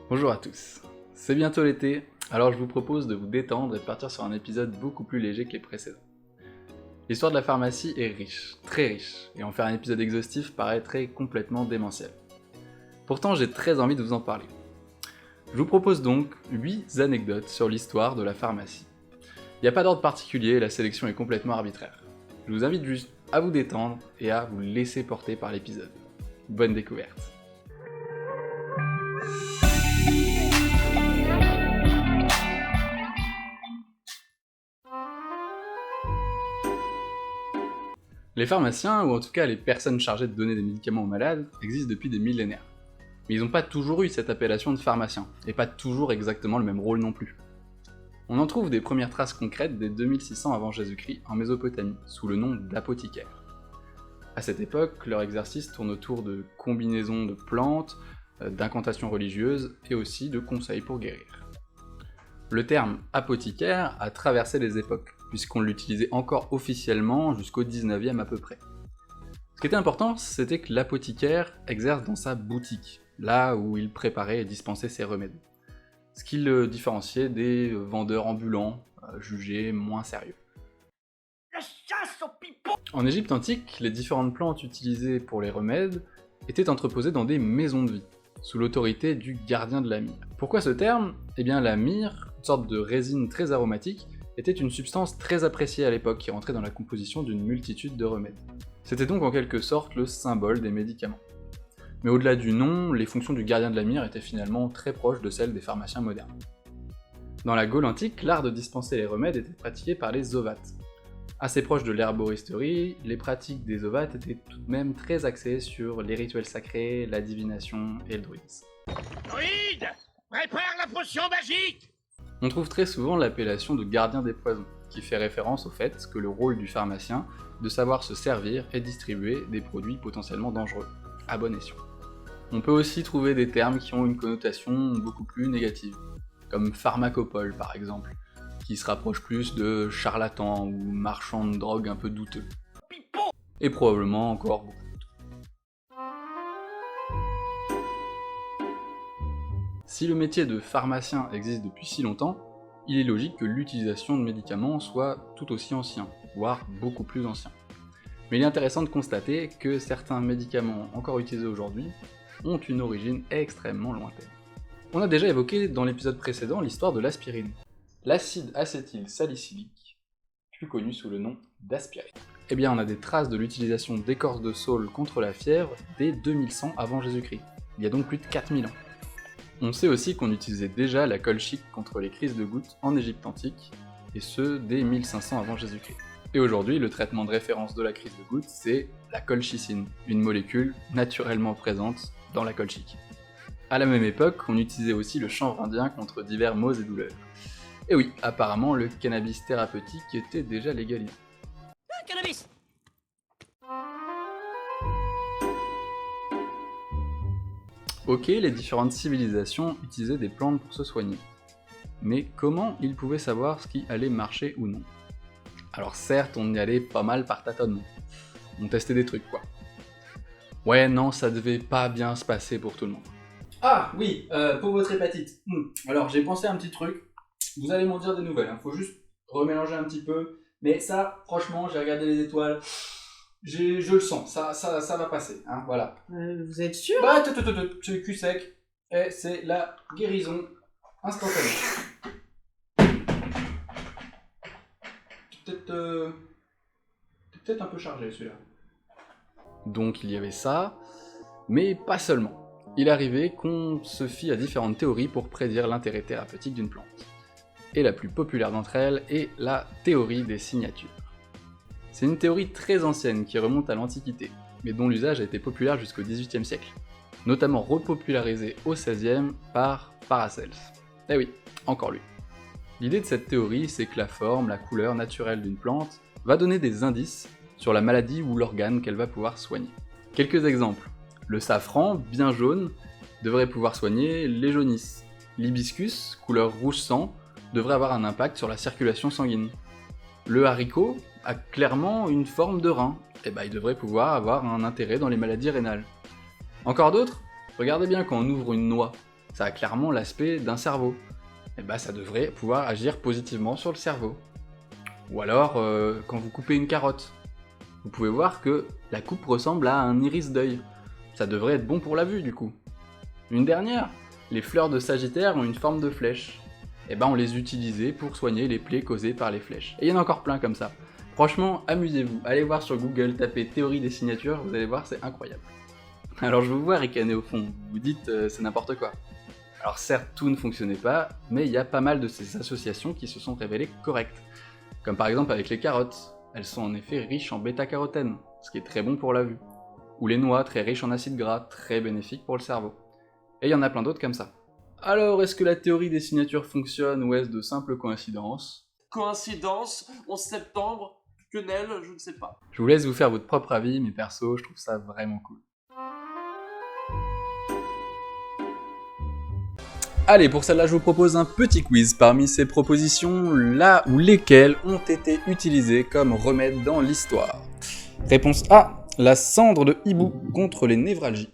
Bonjour à tous, c'est bientôt l'été, alors je vous propose de vous détendre et de partir sur un épisode beaucoup plus léger que les précédents. L'histoire de la pharmacie est riche, très riche, et en faire un épisode exhaustif paraîtrait complètement démentiel. Pourtant j'ai très envie de vous en parler. Je vous propose donc 8 anecdotes sur l'histoire de la pharmacie. Il n'y a pas d'ordre particulier, la sélection est complètement arbitraire. Je vous invite juste à vous détendre et à vous laisser porter par l'épisode. Bonne découverte. Les pharmaciens, ou en tout cas les personnes chargées de donner des médicaments aux malades, existent depuis des millénaires. Mais ils n'ont pas toujours eu cette appellation de pharmacien, et pas toujours exactement le même rôle non plus. On en trouve des premières traces concrètes dès 2600 avant Jésus-Christ en Mésopotamie, sous le nom d'apothicaires. À cette époque, leur exercice tourne autour de combinaisons de plantes, d'incantations religieuses, et aussi de conseils pour guérir. Le terme apothicaire a traversé les époques, puisqu'on l'utilisait encore officiellement jusqu'au 19e à peu près. Ce qui était important, c'était que l'apothicaire exerce dans sa boutique, là où il préparait et dispensait ses remèdes. Ce qui le différenciait des vendeurs ambulants, jugés moins sérieux. La chasse aux pipeaux! En Égypte antique, les différentes plantes utilisées pour les remèdes étaient entreposées dans des maisons de vie, sous l'autorité du gardien de la myrrhe. Pourquoi ce terme ? Eh bien la myrrhe, une sorte de résine très aromatique, était une substance très appréciée à l'époque qui rentrait dans la composition d'une multitude de remèdes. C'était donc en quelque sorte le symbole des médicaments. Mais au-delà du nom, les fonctions du gardien de la myrrhe étaient finalement très proches de celles des pharmaciens modernes. Dans la Gaule antique, l'art de dispenser les remèdes était pratiqué par les ovates. Assez proche de l'herboristerie, les pratiques des ovates étaient tout de même très axées sur les rituels sacrés, la divination et le druidisme. Druide! Prépare la potion magique! On trouve très souvent l'appellation de gardien des poisons, qui fait référence au fait que le rôle du pharmacien de savoir se servir et distribuer des produits potentiellement dangereux, à bon escient. On peut aussi trouver des termes qui ont une connotation beaucoup plus négative, comme pharmacopole par exemple, qui se rapproche plus de charlatan ou marchand de drogue un peu douteux. Pipeau! Et probablement encore beaucoup. Si le métier de pharmacien existe depuis si longtemps, il est logique que l'utilisation de médicaments soit tout aussi ancien, voire beaucoup plus ancien. Mais il est intéressant de constater que certains médicaments encore utilisés aujourd'hui ont une origine extrêmement lointaine. On a déjà évoqué dans l'épisode précédent l'histoire de l'aspirine, l'acide acétylsalicylique, plus connu sous le nom d'aspirine. Eh bien on a des traces de l'utilisation d'écorce de saule contre la fièvre dès 2100 avant Jésus-Christ, il y a donc plus de 4000 ans. On sait aussi qu'on utilisait déjà la colchicine contre les crises de goutte en Égypte antique, et ce dès 1500 avant Jésus-Christ. Et aujourd'hui, le traitement de référence de la crise de goutte, c'est la colchicine, une molécule naturellement présente dans la colchique. À la même époque, on utilisait aussi le chanvre indien contre divers maux et douleurs. Et oui, apparemment, le cannabis thérapeutique était déjà légalisé. Cannabis! Ok, les différentes civilisations utilisaient des plantes pour se soigner. Mais comment ils pouvaient savoir ce qui allait marcher ou non ? Alors certes, on y allait pas mal par tâtonnement. On testait des trucs quoi. Ouais, non, ça devait pas bien se passer pour tout le monde. Ah oui, pour votre hépatite. Alors j'ai pensé à un petit truc. Vous allez m'en dire des nouvelles, faut juste remélanger un petit peu. Mais ça, franchement, j'ai regardé les étoiles. Je le sens, ça va passer, hein, voilà. Vous êtes sûr? Bah, c'est le cul sec, et c'est la guérison instantanée. Peut-être un peu chargé celui-là. Donc il y avait ça, mais pas seulement. Il arrivait qu'on se fie à différentes théories pour prédire l'intérêt thérapeutique d'une plante. Et la plus populaire d'entre elles est la théorie des signatures. C'est une théorie très ancienne qui remonte à l'Antiquité, mais dont l'usage a été populaire jusqu'au XVIIIe siècle, notamment repopularisé au XVIe par Paracelse. Eh oui, encore lui. L'idée de cette théorie, c'est que la forme, la couleur naturelle d'une plante va donner des indices sur la maladie ou l'organe qu'elle va pouvoir soigner. Quelques exemples. Le safran, bien jaune, devrait pouvoir soigner les jaunisses. L'hibiscus, couleur rouge sang, devrait avoir un impact sur la circulation sanguine. Le haricot a clairement une forme de rein, et il devrait pouvoir avoir un intérêt dans les maladies rénales. Encore d'autres ? Regardez bien quand on ouvre une noix. ça a clairement l'aspect d'un cerveau. Et bah ça devrait pouvoir agir positivement sur le cerveau. Ou alors, quand vous coupez une carotte, vous pouvez voir que la coupe ressemble à un iris d'œil. Ça devrait être bon pour la vue du coup. Une dernière, les fleurs de Sagittaire ont une forme de flèche. Et ben on les utilisait pour soigner les plaies causées par les flèches. Et il y en a encore plein comme ça. Franchement, amusez-vous, allez voir sur Google, tapez théorie des signatures, vous allez voir, c'est incroyable. Alors je vous vois ricaner au fond, vous vous dites c'est n'importe quoi. Alors certes, tout ne fonctionnait pas, mais il y a pas mal de ces associations qui se sont révélées correctes. Comme par exemple avec les carottes, elles sont en effet riches en bêta-carotène, ce qui est très bon pour la vue. Ou les noix, très riches en acides gras, très bénéfiques pour le cerveau. Et il y en a plein d'autres comme ça. Alors, est-ce que la théorie des signatures fonctionne ou est-ce de simples coïncidences ? Coïncidence, 11 septembre, quenelle, je ne sais pas. Je vous laisse vous faire votre propre avis, mais perso, je trouve ça vraiment cool. Allez, pour celle-là, je vous propose un petit quiz parmi ces propositions, là où lesquelles ont été utilisées comme remède dans l'histoire. Réponse A, la cendre de hibou contre les névralgies.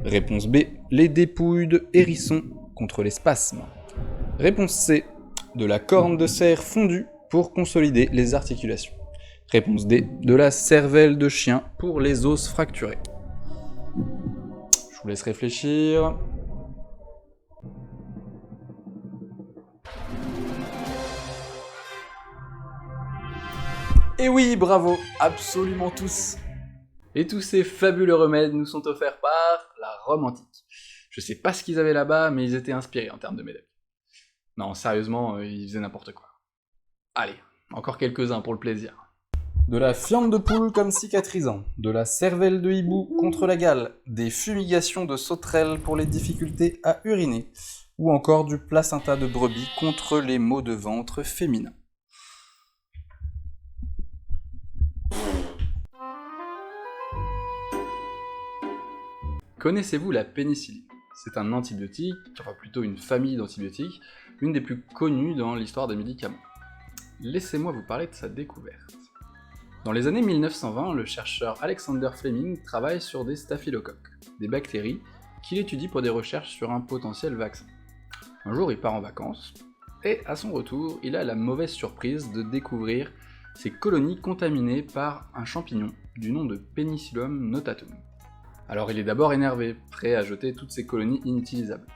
Réponse B, les dépouilles de hérisson contre les spasmes. Réponse C, de la corne de cerf fondue pour consolider les articulations. Réponse D, de la cervelle de chien pour les os fracturés. Je vous laisse réfléchir. Et oui, bravo, absolument tous. Et tous ces fabuleux remèdes nous sont offerts par la Rome antique. Je sais pas ce qu'ils avaient là-bas, mais ils étaient inspirés en termes de médocs. Non, sérieusement, ils faisaient n'importe quoi. Allez, encore quelques-uns pour le plaisir. De la fiente de poule comme cicatrisant, de la cervelle de hibou contre la gale, des fumigations de sauterelles pour les difficultés à uriner, ou encore du placenta de brebis contre les maux de ventre féminins. Connaissez-vous la pénicilline ? C'est un antibiotique, enfin plutôt une famille d'antibiotiques, l'une des plus connues dans l'histoire des médicaments. Laissez-moi vous parler de sa découverte. Dans les années 1920, le chercheur Alexander Fleming travaille sur des staphylocoques, des bactéries, qu'il étudie pour des recherches sur un potentiel vaccin. Un jour, il part en vacances, et à son retour, il a la mauvaise surprise de découvrir ces colonies contaminées par un champignon du nom de Penicillium notatum. Alors il est d'abord énervé, prêt à jeter toutes ces colonies inutilisables.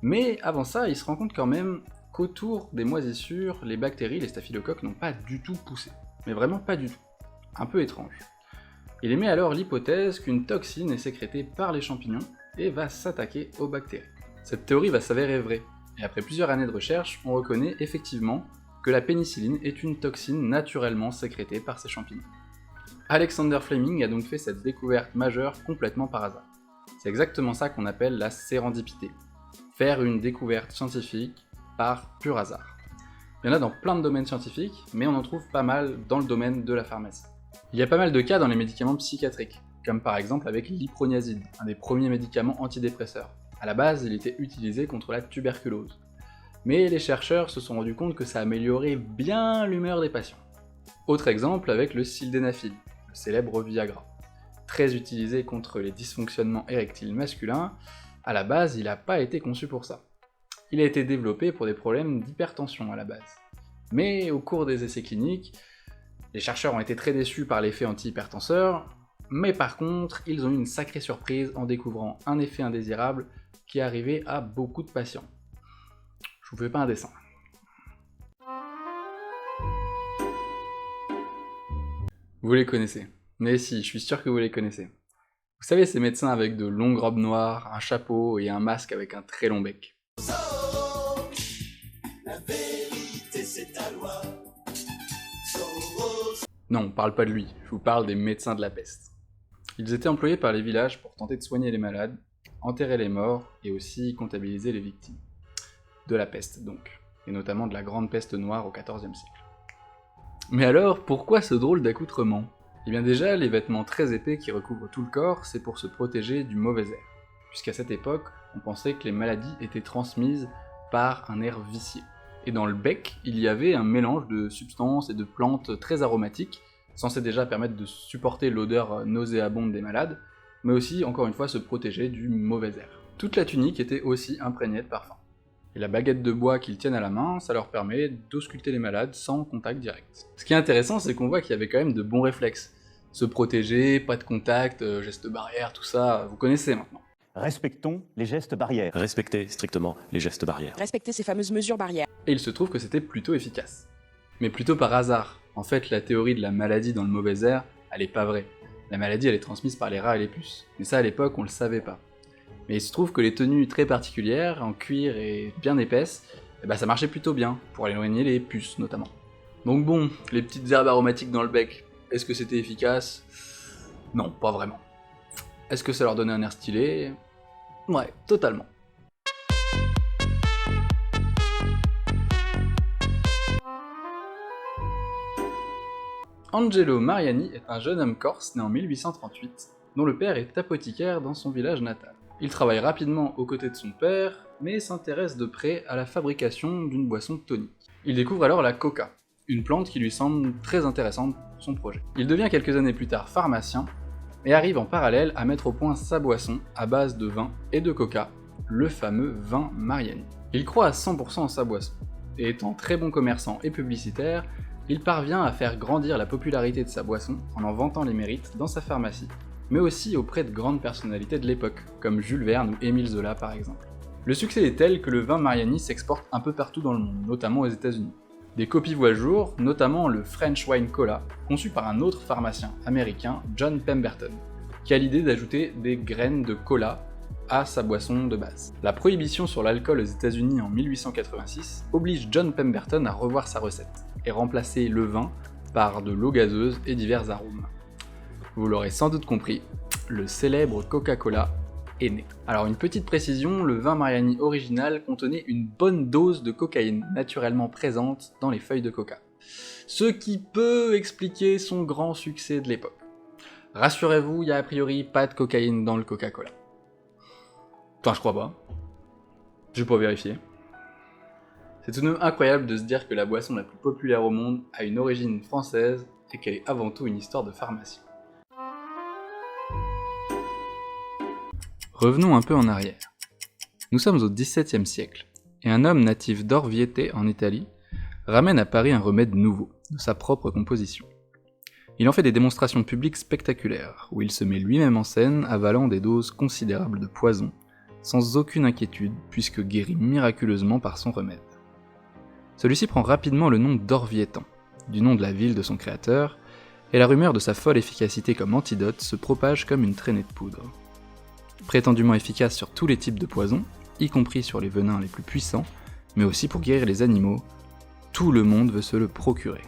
Mais avant ça, il se rend compte quand même qu'autour des moisissures, les bactéries, les staphylocoques n'ont pas du tout poussé. Mais vraiment pas du tout. Un peu étrange. Il émet alors l'hypothèse qu'une toxine est sécrétée par les champignons et va s'attaquer aux bactéries. Cette théorie va s'avérer vraie, et après plusieurs années de recherche, on reconnaît effectivement que la pénicilline est une toxine naturellement sécrétée par ces champignons. Alexander Fleming a donc fait cette découverte majeure complètement par hasard. C'est exactement ça qu'on appelle la sérendipité. Faire une découverte scientifique par pur hasard. Il y en a dans plein de domaines scientifiques, mais on en trouve pas mal dans le domaine de la pharmacie. Il y a pas mal de cas dans les médicaments psychiatriques, comme par exemple avec l'iproniazide, un des premiers médicaments antidépresseurs. À la base, il était utilisé contre la tuberculose. Mais les chercheurs se sont rendus compte que ça améliorait bien l'humeur des patients. Autre exemple avec le sildenafil, le célèbre Viagra. Très utilisé contre les dysfonctionnements érectiles masculins, à la base, il n'a pas été conçu pour ça. Il a été développé pour des problèmes d'hypertension à la base. Mais au cours des essais cliniques, les chercheurs ont été très déçus par l'effet anti-hypertenseur, mais par contre, ils ont eu une sacrée surprise en découvrant un effet indésirable qui est arrivé à beaucoup de patients. Je vous fais pas un dessin. Vous les connaissez. Mais si, je suis sûr que vous les connaissez. Vous savez, ces médecins avec de longues robes noires, un chapeau et un masque avec un très long bec. Non, on parle pas de lui, je vous parle des médecins de la peste. Ils étaient employés par les villages pour tenter de soigner les malades, enterrer les morts et aussi comptabiliser les victimes. De la peste donc, et notamment de la grande peste noire au XIVe siècle. Mais alors, pourquoi ce drôle d'accoutrement ? Eh bien déjà, les vêtements très épais qui recouvrent tout le corps, c'est pour se protéger du mauvais air. Puisqu'à cette époque, on pensait que les maladies étaient transmises par un air vicié. Et dans le bec, il y avait un mélange de substances et de plantes très aromatiques, censées déjà permettre de supporter l'odeur nauséabonde des malades, mais aussi, encore une fois, se protéger du mauvais air. Toute la tunique était aussi imprégnée de parfum. Et la baguette de bois qu'ils tiennent à la main, ça leur permet d'ausculter les malades sans contact direct. Ce qui est intéressant, c'est qu'on voit qu'il y avait quand même de bons réflexes. Se protéger, pas de contact, gestes barrières, tout ça, vous connaissez maintenant. Respectons les gestes barrières. Respecter strictement les gestes barrières. Respecter ces fameuses mesures barrières. Et il se trouve que c'était plutôt efficace. Mais plutôt par hasard. En fait, la théorie de la maladie dans le mauvais air, elle est pas vraie. La maladie, elle est transmise par les rats et les puces. Mais ça, à l'époque, on le savait pas. Mais il se trouve que les tenues très particulières, en cuir et bien épaisses, ça marchait plutôt bien, pour éloigner les puces notamment. Donc bon, les petites herbes aromatiques dans le bec, est-ce que c'était efficace? Non, pas vraiment. Est-ce que ça leur donnait un air stylé? Ouais, totalement. Angelo Mariani est un jeune homme corse né en 1838, dont le père est apothicaire dans son village natal. Il travaille rapidement aux côtés de son père, mais s'intéresse de près à la fabrication d'une boisson tonique. Il découvre alors la coca, une plante qui lui semble très intéressante pour son projet. Il devient quelques années plus tard pharmacien, et arrive en parallèle à mettre au point sa boisson à base de vin et de coca, le fameux vin Mariani. Il croit à 100% en sa boisson, et étant très bon commerçant et publicitaire, il parvient à faire grandir la popularité de sa boisson en vantant les mérites dans sa pharmacie, mais aussi auprès de grandes personnalités de l'époque, comme Jules Verne ou Émile Zola par exemple. Le succès est tel que le vin Mariani s'exporte un peu partout dans le monde, notamment aux États-Unis. Des copies voient le jour, notamment le French Wine Cola, conçu par un autre pharmacien américain, John Pemberton, qui a l'idée d'ajouter des graines de cola à sa boisson de base. La prohibition sur l'alcool aux États-Unis en 1886 oblige John Pemberton à revoir sa recette et remplacer le vin par de l'eau gazeuse et divers arômes. Vous l'aurez sans doute compris, le célèbre Coca-Cola est né. Alors une petite précision, le vin Mariani original contenait une bonne dose de cocaïne naturellement présente dans les feuilles de coca, ce qui peut expliquer son grand succès de l'époque. Rassurez-vous, il n'y a a priori pas de cocaïne dans le Coca-Cola. Enfin, je crois pas. Je vais pas vérifier. C'est tout de même incroyable de se dire que la boisson la plus populaire au monde a une origine française et qu'elle est avant tout une histoire de pharmacie. Revenons un peu en arrière. Nous sommes au XVIIe siècle, et un homme natif d'Orviete en Italie ramène à Paris un remède nouveau, de sa propre composition. Il en fait des démonstrations publiques spectaculaires, où il se met lui-même en scène avalant des doses considérables de poison, sans aucune inquiétude, puisque guéri miraculeusement par son remède. Celui-ci prend rapidement le nom d'Orvietan, du nom de la ville de son créateur, et la rumeur de sa folle efficacité comme antidote se propage comme une traînée de poudre. Prétendument efficace sur tous les types de poisons, y compris sur les venins les plus puissants, mais aussi pour guérir les animaux, tout le monde veut se le procurer.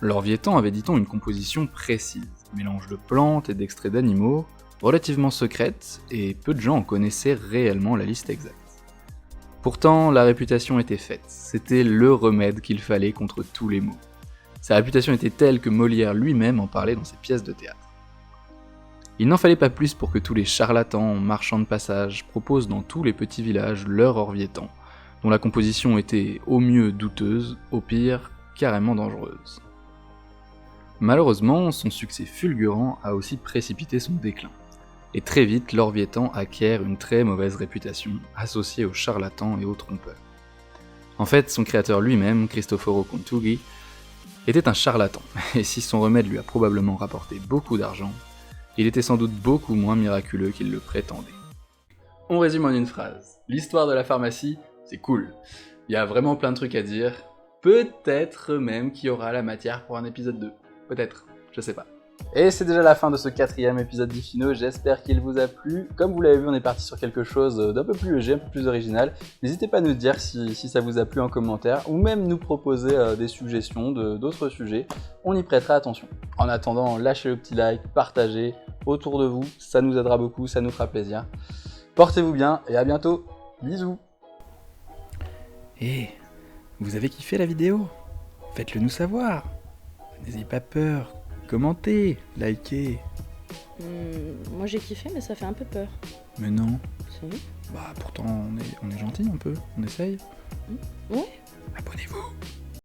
L'Orvietan avait, dit-on, une composition précise, mélange de plantes et d'extraits d'animaux, relativement secrète, et peu de gens en connaissaient réellement la liste exacte. Pourtant, la réputation était faite, c'était le remède qu'il fallait contre tous les maux. Sa réputation était telle que Molière lui-même en parlait dans ses pièces de théâtre. Il n'en fallait pas plus pour que tous les charlatans, marchands de passage, proposent dans tous les petits villages leur Orvietan, dont la composition était au mieux douteuse, au pire carrément dangereuse. Malheureusement, son succès fulgurant a aussi précipité son déclin, et très vite l'Orvietan acquiert une très mauvaise réputation, associée aux charlatans et aux trompeurs. En fait, son créateur lui-même, Cristoforo Contugi, était un charlatan, et si son remède lui a probablement rapporté beaucoup d'argent, il était sans doute beaucoup moins miraculeux qu'il le prétendait. On résume en une phrase. L'histoire de la pharmacie, c'est cool. Il y a vraiment plein de trucs à dire. Peut-être même qu'il y aura la matière pour un épisode 2. Peut-être, je sais pas. Et c'est déjà la fin de ce 4e épisode d'Ifino, j'espère qu'il vous a plu. Comme vous l'avez vu, on est parti sur quelque chose d'un peu plus léger, un peu plus original. N'hésitez pas à nous dire si ça vous a plu en commentaire, ou même nous proposer des suggestions d'autres sujets, on y prêtera attention. En attendant, lâchez le petit like, partagez autour de vous, ça nous aidera beaucoup, ça nous fera plaisir. Portez-vous bien et à bientôt, bisous. Et vous avez kiffé la vidéo? Faites-le nous savoir. N'ayez pas peur. Commentez, likez. Moi j'ai kiffé mais ça fait un peu peur. Mais non. Si. Bah pourtant on est gentil un peu, on essaye. Ouais. Abonnez-vous.